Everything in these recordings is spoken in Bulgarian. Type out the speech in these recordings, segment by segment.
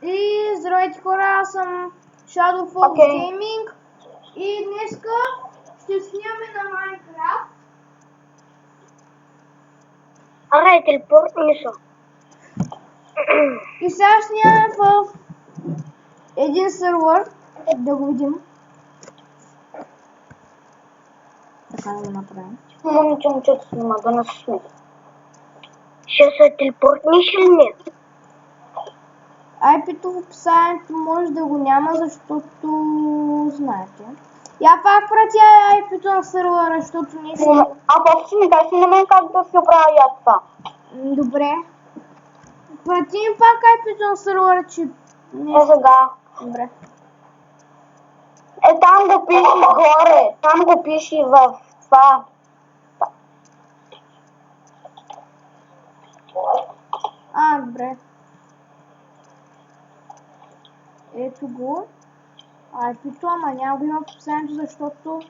И здравейте хора, аз съм Shadow Fox Gaming и днеска ще снимаме на Minecraft. Аре, телепортни са. И сега снимаме в един сервер, да го видим. Така да го направим. Момчето снима, да не се смее. Ще се телепортниш ли не? IP-то в описанието може да го няма, защото знаете. Я пак пратя IP-то на сервера, защото не си... После ми дай си на мен как да си оправя я това. Добре. Прати ми пак IP-то на сервера, че... Е сега. Добре. Е там го пиши горе. Там го пиши в това. Добре. Ето го. IP-то, ама няма го има в описанието, защото...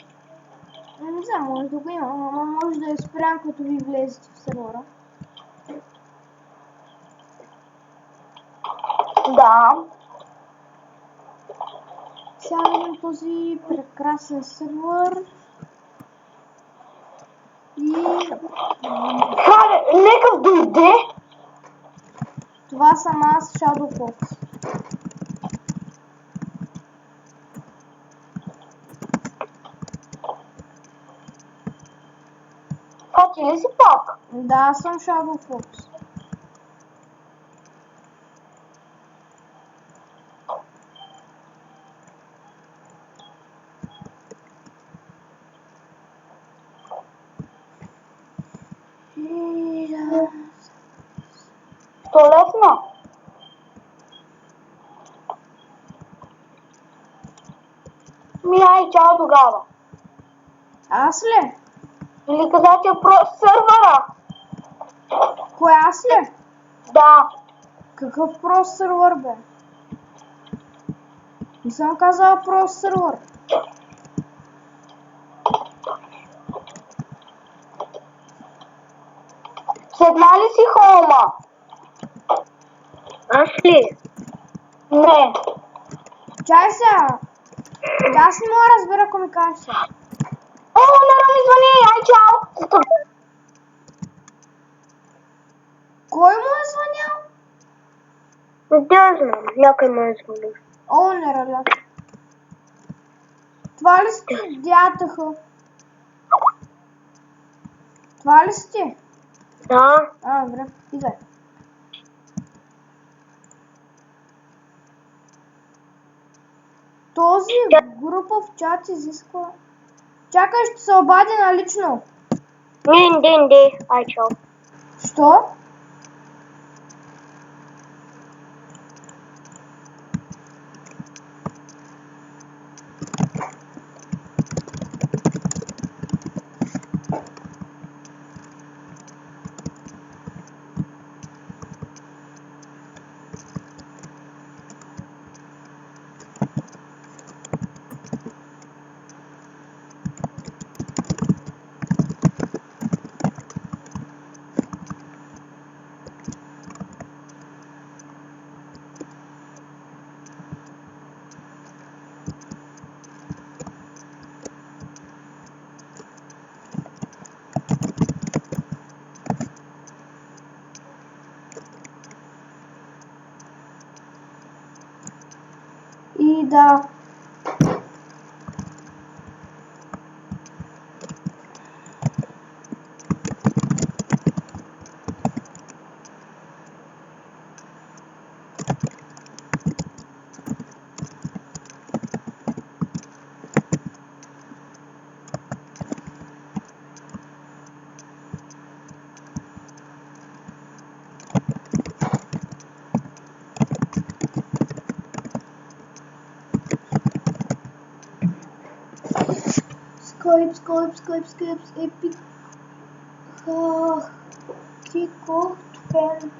Не знам, може да го има, ама може да е спрям, като ви влезете в сервера. Да. Сега видим този прекрасен сервер. И... Харе, нека дойде. Това съм аз, Shadow Fox. Това ти ли си пак? Да, аз съм Shadow Fox. То лесно. Ай, чао тогава. Аз ли? Или каза, че е просто сървъра. Кой аз ли? Да. Какъв прост сервер бе? Не съм казала прост сервер. Седна ли си холма? Аз ли? Не. Чай сега. Аз не мога да разбера, ако ми кажеш сега. О, Лера ми звъни, ай чао. Кой му е звънял? Не знам, някой ме е звънил. О, не раля. Това ли сте, дядъха? Това ли сте? Да. Добре, идай. Този групов чат изисква... Чакай, ще се обади на лично. Не, ай чао. Що? И да. Skype, epic. Kickoff fan.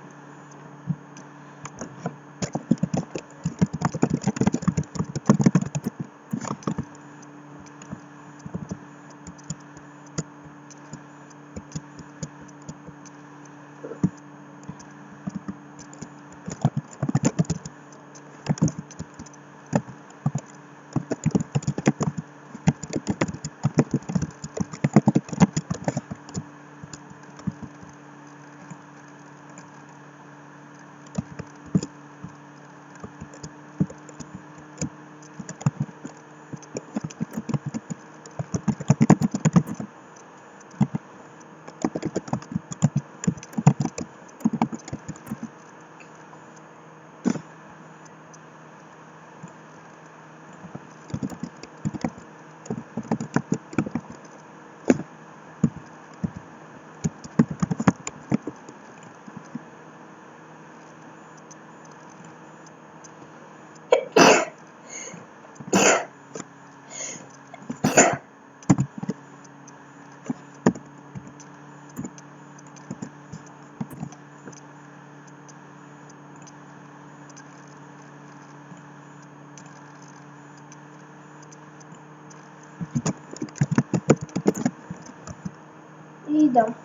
И идам.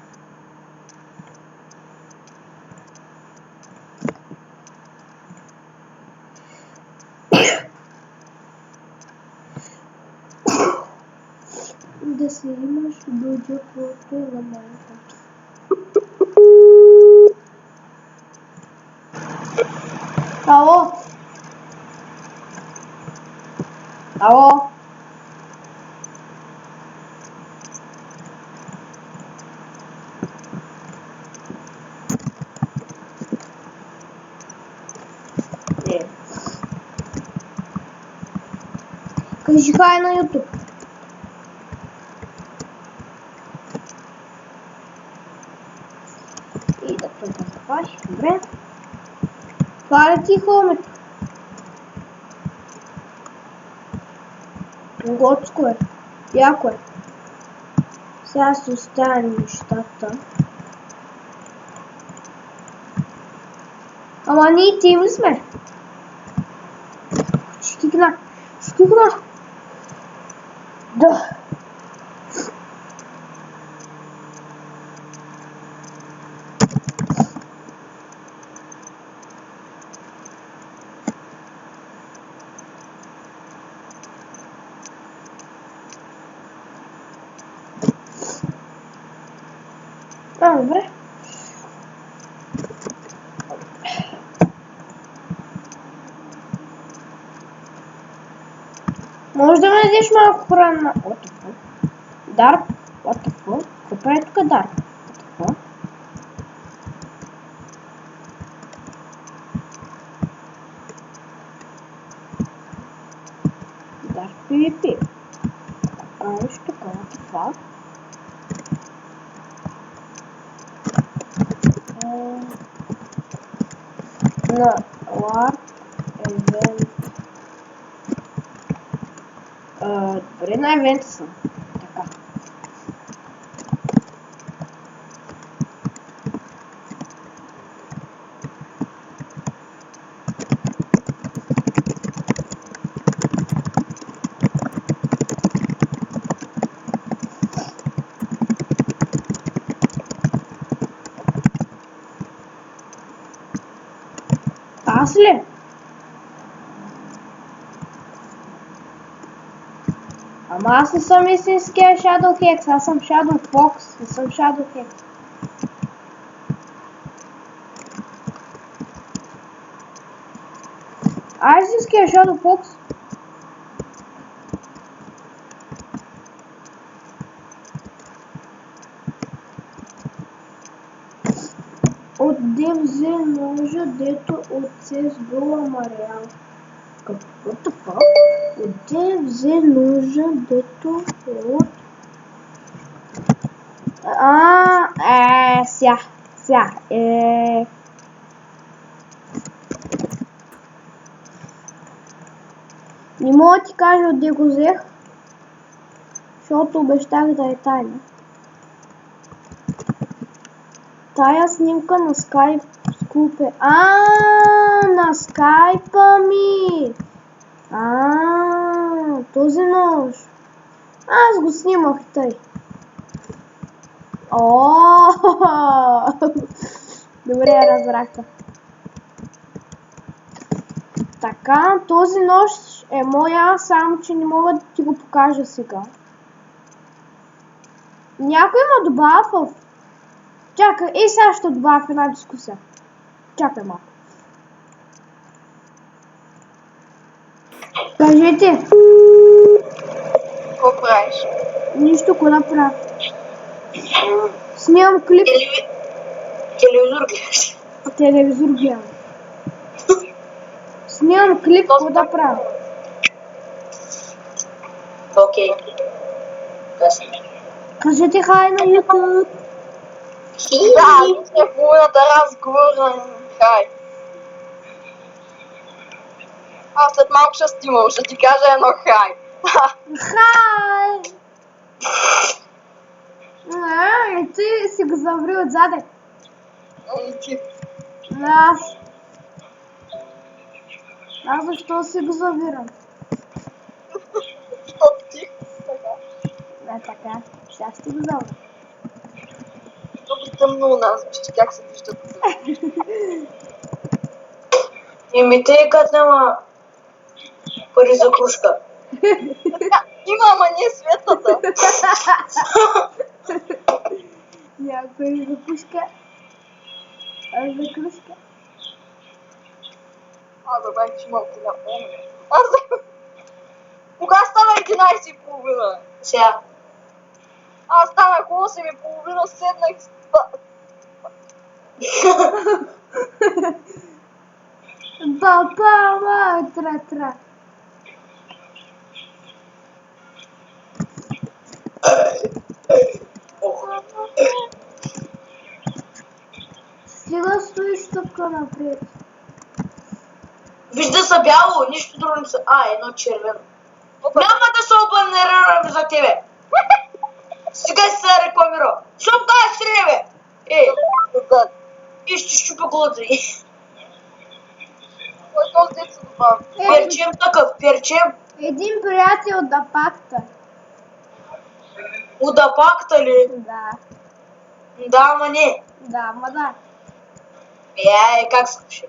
Да се имаш бюджетното на майка. Ало? Ало? Не. Кажи хай на YouTube. И да тук запаш. Добре. Това ли ти хомето? Готско е. Яко е. Сега се оставим нещата. Ама ние тим ли сме? Стигна. Стигна. Да. Добре. Може да ме дадеш малко храна. What the fuck? Дар? What the fuck? Какво прави тук дар? What the fuck? Дар PvP. Правиш тук, what the fuck? На Lab Event. Добре, на евента съм. Така. Аз ли? Ама аз не съм истинския Shadow Hex, аз съм Shadow Fox, не съм Shadow Hex. А истинския Shadow Fox? Отде взе ножа, дето от CSGO Мариал. What the fuck? Отде взе ножа, дето от... Ся. Не мога да ти кажа отде го взех, защото обещах да е тайна. Тая снимка на скайп скупе. На скайпа ми! Този нож. Аз го снимах тъй. Добре, разбрахте. Така, този нож е моя, само че не мога да ти го покажа сега. Някой има добавя в... Чакай, и сега ще добавя в една дискусия. Чакай малко. Кажете. Какво правиш? Нищо, какво да правя. Снимам клип. Телевизор гледаш. Телевизор гледам. Снимам клип, какво да правя. Окей. Кажете хай на YouTube. Да, ние сме в момента разговор. Хай. Аз след малко ще снимам, ще ти кажа едно хай. Хай! Ти си го заври отзаде. Аз защо си го завирам? Защото ти така. така. Сега ще го завра. Много тъмно у нас, вижте как се виждат. Еми тъй като няма пари за кружка. Има, ама не светлата. Някой за пушка. А за кружка. Добре, че имам телефон. Кога стана 11:30? Сега. Аз станах 8:30, седнах с... Папа, тра. Сега стои стъпка напред. Вижда са бяло, нищо друго не са. Едно червено. Няма да се абонирам за тебе. Сега си се рекламира. Що тази стрели, бе? И ще щупа глата й. Кой този дет се добави? Перчем такъв, перчем. Един приятел да пакта. Удапакта ли? Да. Да, ама не. Да, ма да. Как се пише?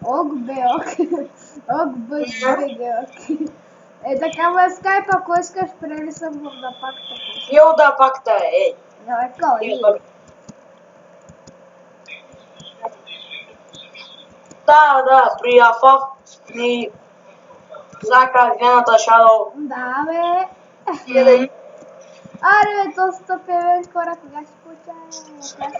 Ок бе, ок. Ок бе, ок. Така ме скайп, ако искаш прели съм в да пакта. Удапакта, Далеко, Да, при Афав, при Зака, Вената, Shadow. Да, бе. Мгм. Аре, бе, то стъпевен скоро, кога ще получаваме?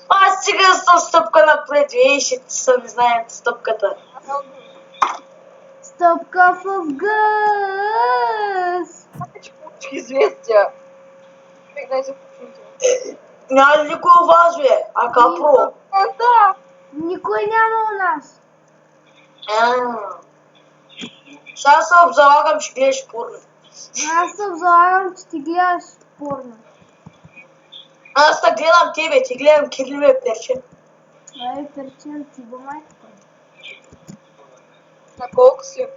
Аз сега съм стъпка напред, вие ще не знаем стъпката. Стъпка в гъс. Че получих известия. Дай се почуйте. Няма ли никой у вас, бе? Капро? Да. Никой няма у нас. Сега се обзалагам, ще гледаш порно. Аз съм залагам, че ти гледаш порно. Аз да гледам тебе, ти гледам Кирилове перче. Ай, перчем ти го майката. На колко си?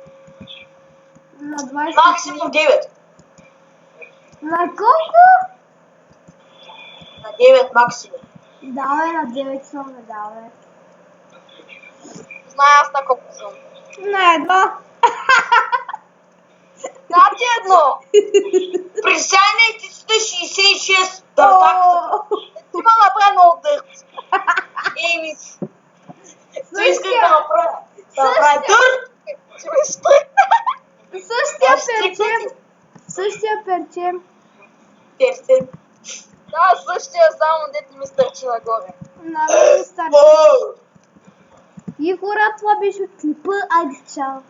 На 20. Максимум 9. На колко? На 9 максимум. Да, бе, на 9 съм ме дал, бе. Знае аз на колко съм. На едно. Да, ти едно. Присянете си на 66 да такта. Ти ма направи много дърт. Еми, ти искаш да направя. Да направя дърт. Ти ме стръгна. Същия перчем. Персен. Да, същия, само дет не ми стърчи нагоре. На мен ми стане. И хора, това беше от клипа. Айде, чао.